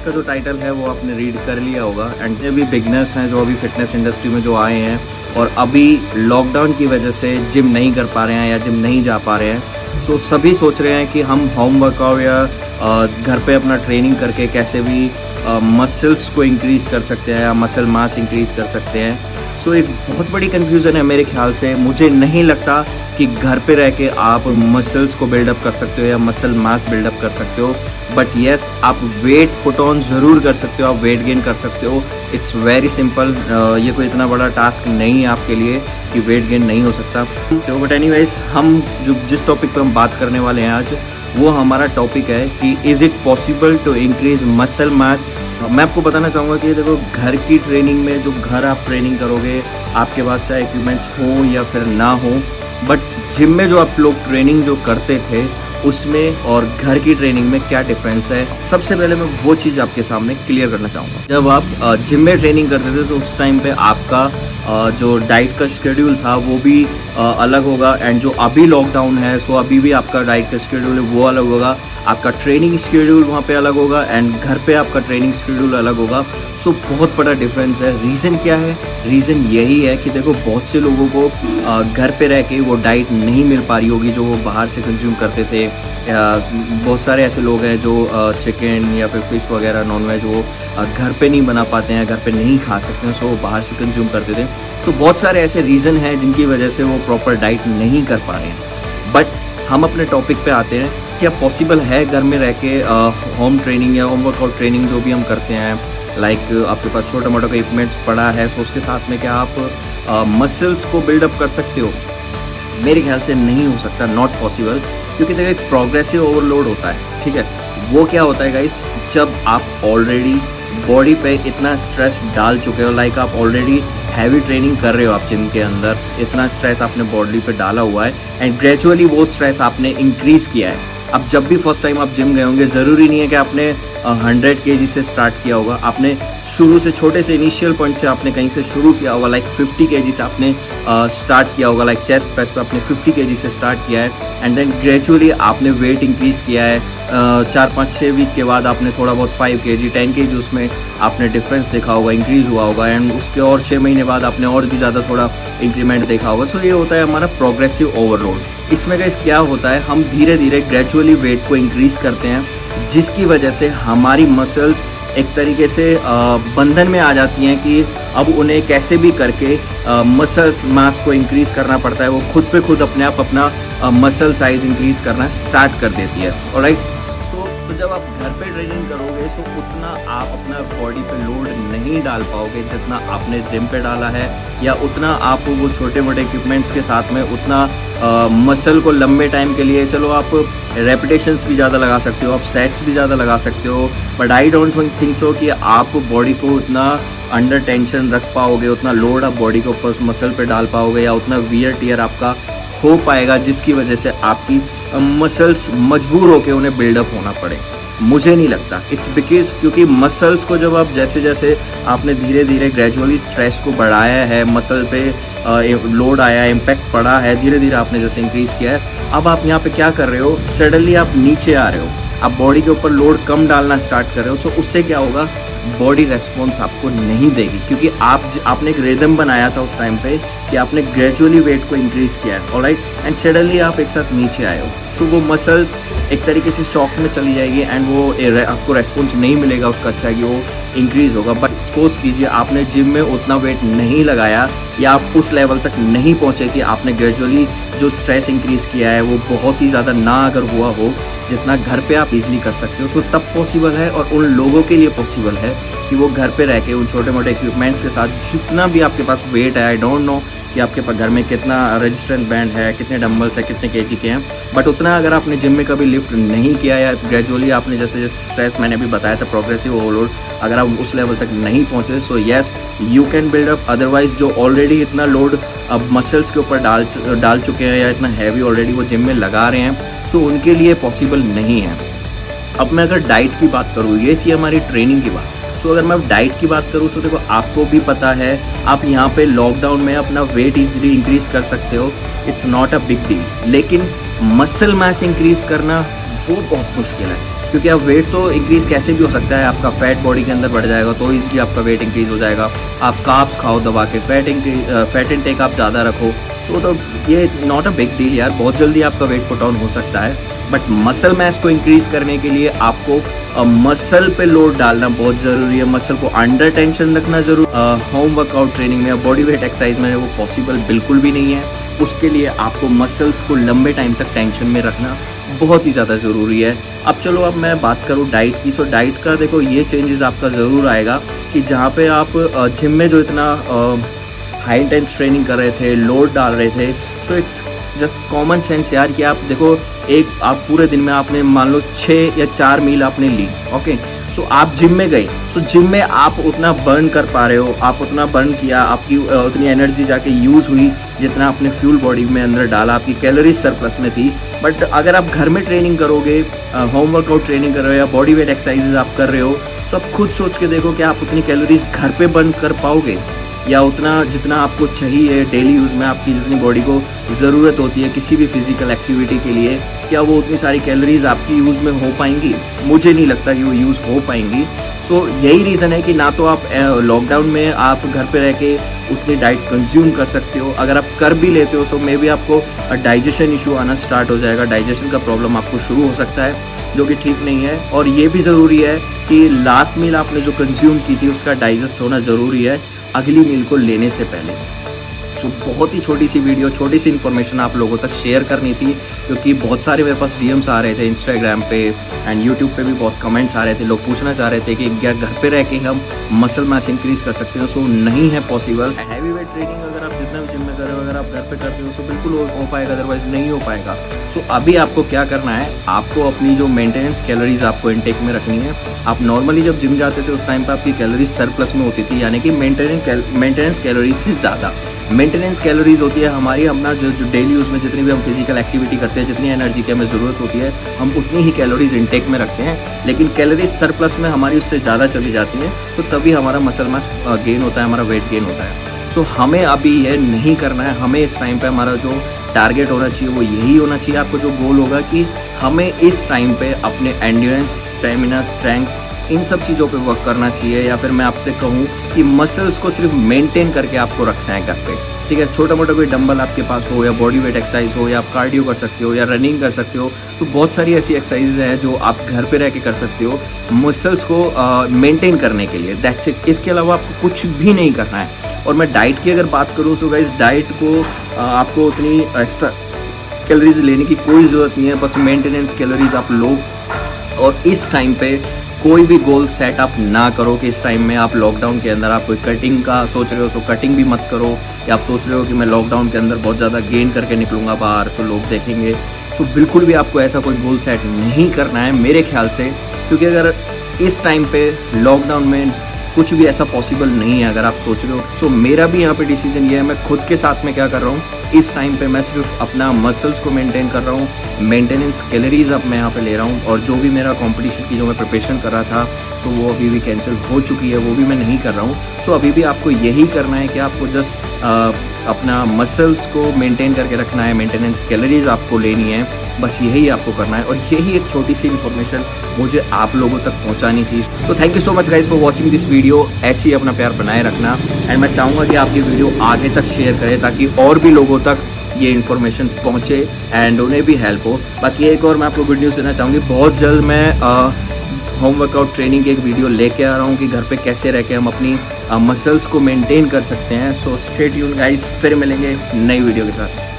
का जो टाइटल है वो आपने रीड कर लिया होगा। एंड जो भी बिगनर्स हैं, जो अभी फिटनेस इंडस्ट्री में जो आए हैं और अभी लॉकडाउन की वजह से जिम नहीं कर पा रहे हैं या जिम नहीं जा पा रहे हैं, सो सभी सोच रहे हैं कि हम होम वर्कआउट या घर पे अपना ट्रेनिंग करके कैसे भी मसल्स को इंक्रीज़ कर सकते हैं या मसल मास इंक्रीज़ कर सकते हैं। सो एक बहुत बड़ी कन्फ्यूज़न है मेरे ख्याल से। मुझे नहीं लगता कि घर पे रह के आप मसल्स को बिल्डअप कर सकते हो या मसल मास बिल्डअप कर सकते हो। बट येस, आप वेट पुट ऑन ज़रूर कर सकते हो, आप वेट गेन कर सकते हो। It's very simple. ये कोई इतना बड़ा टास्क नहीं है आपके लिए कि वेट गेन नहीं हो सकता। तो बट एनीवेज, हम जिस टॉपिक पे हम बात करने वाले हैं आज, वो हमारा टॉपिक है कि is it possible to increase muscle mass. मैं आपको बताना चाहूँगा कि देखो, घर की ट्रेनिंग में जो घर आप ट्रेनिंग करोगे, आपके पास चाहे इक्विपमेंट्स हो या फिर ना हो, बट जिम में जो आप लोग ट्रेनिंग जो करते थे उसमें और घर की ट्रेनिंग में क्या डिफरेंस है, सबसे पहले मैं वो चीज़ आपके सामने क्लियर करना चाहूँगा। जब आप जिम में ट्रेनिंग करते थे तो उस टाइम पे आपका जो डाइट का शेड्यूल था वो भी अलग होगा। एंड जो अभी लॉकडाउन है, सो अभी भी आपका डाइट का शेड्यूल है वो अलग होगा, आपका ट्रेनिंग शेड्यूल वहाँ पे अलग होगा एंड घर पे आपका ट्रेनिंग शेड्यूल अलग होगा। सो बहुत बड़ा डिफरेंस है। रीज़न क्या है? रीज़न यही है कि देखो, बहुत से लोगों को घर पे रह के वो डाइट नहीं मिल पा रही होगी जो वो बाहर से कंज्यूम करते थे। बहुत सारे ऐसे लोग हैं जो चिकन या फिर फिश वगैरह नॉन वेज वो घर पे नहीं बना पाते हैं, घर पे नहीं खा सकते हैं, सो वो बाहर से कंज्यूम करते थे। सो बहुत सारे ऐसे रीज़न हैं जिनकी वजह से वो प्रॉपर डाइट नहीं कर पा रहे हैं। बट हम अपने टॉपिक पे आते हैं। क्या पॉसिबल है घर में रह के होम ट्रेनिंग या होम वर्कआउट ट्रेनिंग जो भी हम करते हैं, लाइक आपके पास छोटा मोटा कोई इक्विपमेंट्स पड़ा है, सो उसके साथ में क्या आप मसल्स को बिल्डअप कर सकते हो? मेरे ख्याल से नहीं हो सकता, नॉट पॉसिबल। क्योंकि देखो, एक प्रोग्रेसिव ओवरलोड होता है, ठीक है। वो क्या होता है गाइस, जब आप ऑलरेडी बॉडी पे इतना स्ट्रेस डाल चुके हो, लाइक आप ऑलरेडी हैवी ट्रेनिंग कर रहे हो, आप जिम के अंदर इतना स्ट्रेस आपने बॉडी पे डाला हुआ है एंड ग्रेजुअली वो स्ट्रेस आपने इंक्रीज़ किया है। अब जब भी फर्स्ट टाइम आप जिम गए होंगे, ज़रूरी नहीं है कि आपने 100 kg से स्टार्ट किया होगा। आपने शुरू से छोटे से इनिशियल पॉइंट से आपने कहीं से शुरू किया होगा, लाइक 50 kg से आपने स्टार्ट किया होगा, लाइक चेस्ट प्रेस पे आपने 50 kg से स्टार्ट किया है एंड देन ग्रेजुअली आपने वेट इंक्रीज़ किया है। 4-5-6 वीक के बाद आपने थोड़ा बहुत 5 kg 10 kg उसमें आपने डिफरेंस देखा होगा, इंक्रीज़ हुआ होगा एंड उसके और 6 महीने बाद आपने और भी ज़्यादा थोड़ा इंक्रीमेंट देखा होगा। सो ये होता है हमारा प्रोग्रेसिव ओवरलोड। इसमें गाइस क्या होता है, हम धीरे धीरे ग्रेजुअली वेट को इंक्रीज़ करते हैं, जिसकी वजह से हमारी मसल्स एक तरीके से बंधन में आ जाती हैं कि अब उन्हें कैसे भी करके मसल्स मास को इंक्रीज़ करना पड़ता है। वो खुद पे खुद अपने आप अपना मसल साइज़ इंक्रीज़ करना स्टार्ट कर देती है। ऑलराइट, तो जब आप घर पे ट्रेनिंग करोगे तो उतना आप अपना बॉडी पे लोड नहीं डाल पाओगे जितना आपने जिम पे डाला है, या उतना आप वो छोटे मोटे इक्विपमेंट्स के साथ में उतना मसल को लंबे टाइम के लिए, चलो आप रेपिटेशंस भी ज़्यादा लगा सकते हो, आप सेट्स भी ज़्यादा लगा सकते हो, but I don't think so कि आप बॉडी को उतना अंडर टेंशन रख पाओगे, उतना लोड आप बॉडी के ऊपर मसल पे डाल पाओगे, या उतना वियर टियर आपका हो पाएगा जिसकी वजह से आपकी मसल्स मजबूर होकर उन्हें बिल्डअप होना पड़े। मुझे नहीं लगता। इट्स बिकॉज क्योंकि मसल्स को जब आप जैसे जैसे आपने धीरे धीरे ग्रेजुअली स्ट्रेस को बढ़ाया है, मसल पे लोड आया है, इम्पैक्ट पड़ा है, धीरे धीरे आपने जैसे इंक्रीज़ किया है, अब आप यहाँ पे क्या कर रहे हो, सडनली आप नीचे आ रहे हो, आप बॉडी के ऊपर लोड कम डालना स्टार्ट कर रहे हो। सो उससे क्या होगा, बॉडी रेस्पॉन्स आपको नहीं देगी, क्योंकि आपने एक रिदम बनाया था उस टाइम पे कि आपने ग्रेजुअली वेट को इंक्रीज़ किया है, ऑलराइट, एंड सडनली आप एक साथ नीचे आए हो, तो वो मसल्स एक तरीके से शॉक में चली जाएगी एंड वो आपको रेस्पॉन्स नहीं मिलेगा उसका अच्छा कि वो इंक्रीज़ होगा। बट सपोज कीजिए आपने जिम में उतना वेट नहीं लगाया या आप उस लेवल तक नहीं पहुँचे कि आपने ग्रेजुअली जो स्ट्रेस इंक्रीज़ किया है वो बहुत ही ज़्यादा ना अगर हुआ हो जितना घर पे आप इजीली कर सकते हो, तो तब पॉसिबल है। और उन लोगों के लिए पॉसिबल है कि वो घर पे रह के उन छोटे मोटे इक्विपमेंट्स के साथ जितना भी आपके पास वेट है, आई डोंट नो कि आपके पास घर में कितना रेजिस्टेंस बैंड है, कितने डंबल्स है, कितने केजी के हैं, बट उतना अगर आपने जिम में कभी लिफ्ट नहीं किया या ग्रेजुअली आपने जैसे जैसे स्ट्रेस मैंने भी बताया था प्रोग्रेसिव ओवरलोड, अगर आप उस लेवल तक नहीं पहुँचे, so yes you can build up. Otherwise जो ऑलरेडी इतना लोड अब मसल्स के ऊपर डाल चुके हैं या इतना हैवी ऑलरेडी वो जिम में लगा रहे हैं, सो उनके लिए पॉसिबल नहीं है। अब मैं अगर डाइट की बात करूँ, ये थी हमारी ट्रेनिंग की बात। तो अगर मैं डाइट की बात करूँ तो देखो, आपको भी पता है आप यहाँ पे लॉकडाउन में अपना वेट इजीली इंक्रीज़ कर सकते हो, it's not a big deal. लेकिन मसल मास इंक्रीज़ करना वो बहुत मुश्किल है। क्योंकि अब वेट तो इंक्रीज़ कैसे भी हो सकता है, आपका फैट बॉडी के अंदर बढ़ जाएगा तो ईजिली आपका वेट इंक्रीज़ हो जाएगा। आप कार्ब्स खाओ दबा के, फैट इनटेक आप ज़्यादा रखो, तो ये नॉट अ बिग डील यार, बहुत जल्दी आपका वेट पुट ऑन हो सकता है। बट मसल मैस को इंक्रीज़ करने के लिए आपको मसल पे लोड डालना बहुत ज़रूरी है, मसल को अंडर टेंशन रखना ज़रूरी। होम वर्कआउट ट्रेनिंग में या बॉडी वेट एक्सरसाइज में वो पॉसिबल बिल्कुल भी नहीं है। उसके लिए आपको मसल्स को लंबे टाइम तक टेंशन में रखना बहुत ही ज़्यादा ज़रूरी है। अब चलो, अब मैं बात करूँ डाइट की, तो डाइट का देखो ये चेंजेस आपका ज़रूर आएगा कि जहाँ पे आप जिम में जो इतना हाई इंटेंस ट्रेनिंग कर रहे थे, लोड डाल रहे थे, so it's just common sense यार कि आप देखो, एक आप पूरे दिन में आपने मान लो 6 या 4 मील आपने ली, ओके, सो आप जिम में गए, सो जिम में आप उतना बर्न कर पा रहे हो, आप उतना बर्न किया, आपकी उतनी एनर्जी जाके यूज़ हुई जितना आपने फ्यूल बॉडी में अंदर डाला, आपकी कैलोरीज सरप्लस में थी। बट अगर आप घर में ट्रेनिंग करोगे, होम वर्कआउट ट्रेनिंग कर रहे हो या बॉडी वेट एक्सरसाइजेज आप कर रहे हो, तो आप खुद सोच के देखो कि आप उतनी कैलोरीज घर पे बर्न कर पाओगे, या उतना जितना आपको चाहिए डेली यूज़ में, आपकी जितनी बॉडी को ज़रूरत होती है किसी भी फिजिकल एक्टिविटी के लिए, क्या वो उतनी सारी कैलोरीज आपकी यूज़ में हो पाएंगी? मुझे नहीं लगता कि वो यूज़ हो पाएंगी। सो यही रीज़न है कि ना तो आप लॉकडाउन में आप घर पे रह के उतनी डाइट कंज्यूम कर सकते हो, अगर आप कर भी लेते हो सो मे बी आपको डाइजेशन इशू आना स्टार्ट हो जाएगा, डाइजेशन का प्रॉब्लम आपको शुरू हो सकता है, जो कि ठीक नहीं है। और ये भी ज़रूरी है कि लास्ट मील आपने जो कंज्यूम की थी उसका डाइजेस्ट होना ज़रूरी है अगली मील को लेने से पहले। सो बहुत ही छोटी सी वीडियो, छोटी सी इन्फॉर्मेशन आप लोगों तक शेयर करनी थी, क्योंकि बहुत सारे मेरे पास डीएम्स आ रहे थे इंस्टाग्राम पे एंड यूट्यूब पे भी बहुत कमेंट्स आ रहे थे, लोग पूछना चाह रहे थे कि क्या घर पे रह के हम मसल मास इंक्रीज़ कर सकते हैं? सो नहीं है पॉसिबल। हैवी वेट ट्रेनिंग अगर आप जितना जिम में कर रहे हो, अगर आप घर पे करते हो, सो बिल्कुल हो पाएगा, अदरवाइज नहीं हो पाएगा। सो अभी आपको क्या करना है, आपको अपनी जो मेंटेनेंस कैलोरीज आपको इनटेक में रखनी है। आप नॉर्मली जब जिम जाते थे उस टाइम पर आपकी कैलोरीज सरप्लस में होती थी, यानी कि मेंटेनेंस कैलोरीज से ज़्यादा। मेंटेनेंस कैलोरीज होती है हमारी अपना जो डेली यूज़ में जितनी भी हम फिजिकल एक्टिविटी करते हैं, जितनी एनर्जी की हमें ज़रूरत होती है, हम उतनी ही कैलोरीज इनटेक में रखते हैं। लेकिन कैलोरीज सरप्लस में हमारी उससे ज़्यादा चली जाती हैं, तो तभी हमारा मसल मास गेन होता है, हमारा वेट गेन होता है। सो हमें अभी ये नहीं करना है। हमें इस टाइम पे हमारा जो टारगेट होना चाहिए वो यही होना चाहिए। आपको जो गोल होगा कि हमें इस टाइम पे अपने एंड्योरेंस, स्टेमिना, स्ट्रेंथ, इन सब चीज़ों पे वर्क करना चाहिए। या फिर मैं आपसे कहूँ कि मसल्स को सिर्फ मेंटेन करके आपको रखना है घर पे, ठीक है। छोटा मोटा कोई डंबल आपके पास हो, या बॉडी वेट एक्सरसाइज हो, या आप कार्डियो कर सकते हो, या रनिंग कर सकते हो, तो बहुत सारी ऐसी एक्सरसाइजेज हैं जो आप घर पे रह के कर सकते हो मसल्स को मेंटेन करने के लिए। That's it. इसके अलावा आपको कुछ भी नहीं करना है। और मैं डाइट की अगर बात करूँ तो गाइस, डाइट को आपको उतनी एक्स्ट्रा कैलोरीज लेने की कोई ज़रूरत नहीं है, बस मेंटेनेंस कैलोरीज आप लो। और इस टाइम पे कोई भी गोल सेट अप ना करो कि इस टाइम में आप लॉकडाउन के अंदर आप कोई कटिंग का सोच रहे हो, सो कटिंग भी मत करो। या आप सोच रहे हो कि मैं लॉकडाउन के अंदर बहुत ज़्यादा गेन करके निकलूँगा बाहर, सो लोग देखेंगे, सो बिल्कुल भी आपको ऐसा कोई गोल सेट नहीं करना है मेरे ख्याल से। क्योंकि अगर इस टाइम पे लॉकडाउन में कुछ भी ऐसा पॉसिबल नहीं है अगर आप सोच रहे हो। सो मेरा भी यहाँ पे डिसीजन ये है, मैं खुद के साथ में क्या कर रहा हूँ, इस टाइम पे मैं सिर्फ अपना मसल्स को मेंटेन कर रहा हूँ, मेंटेनेंस कैलोरीज अब मैं यहाँ पे ले रहा हूँ। और जो भी मेरा कंपटीशन की जो मैं प्रिपरेशन कर रहा था, सो वो अभी भी कैंसिल हो चुकी है, वो भी मैं नहीं कर रहा हूँ। सो अभी भी आपको यही करना है कि आपको जस्ट अपना मसल्स को मेंटेन करके रखना है, मेंटेनेंस कैलोरीज आपको लेनी है, बस यही आपको करना है। और यही एक छोटी सी इन्फॉर्मेशन मुझे आप लोगों तक पहुंचानी थी। तो thank you so much guys for watching this video. ऐसे ही अपना प्यार बनाए रखना, एंड मैं चाहूँगा कि आप ये वीडियो आगे तक शेयर करें ताकि और भी लोगों तक ये इन्फॉर्मेशन पहुँचे एंड उन्हें भी हेल्प हो। बाकी एक और मैं आपको गुड न्यूज़ देना चाहूँगी, बहुत जल्द मैं होम वर्कआउट ट्रेनिंग की एक वीडियो लेके आ रहा हूँ कि घर पे कैसे रह के हम अपनी मसल्स को मेंटेन कर सकते हैं। सो स्टे ट्यून्ड गाइस, फिर मिलेंगे नई वीडियो के साथ।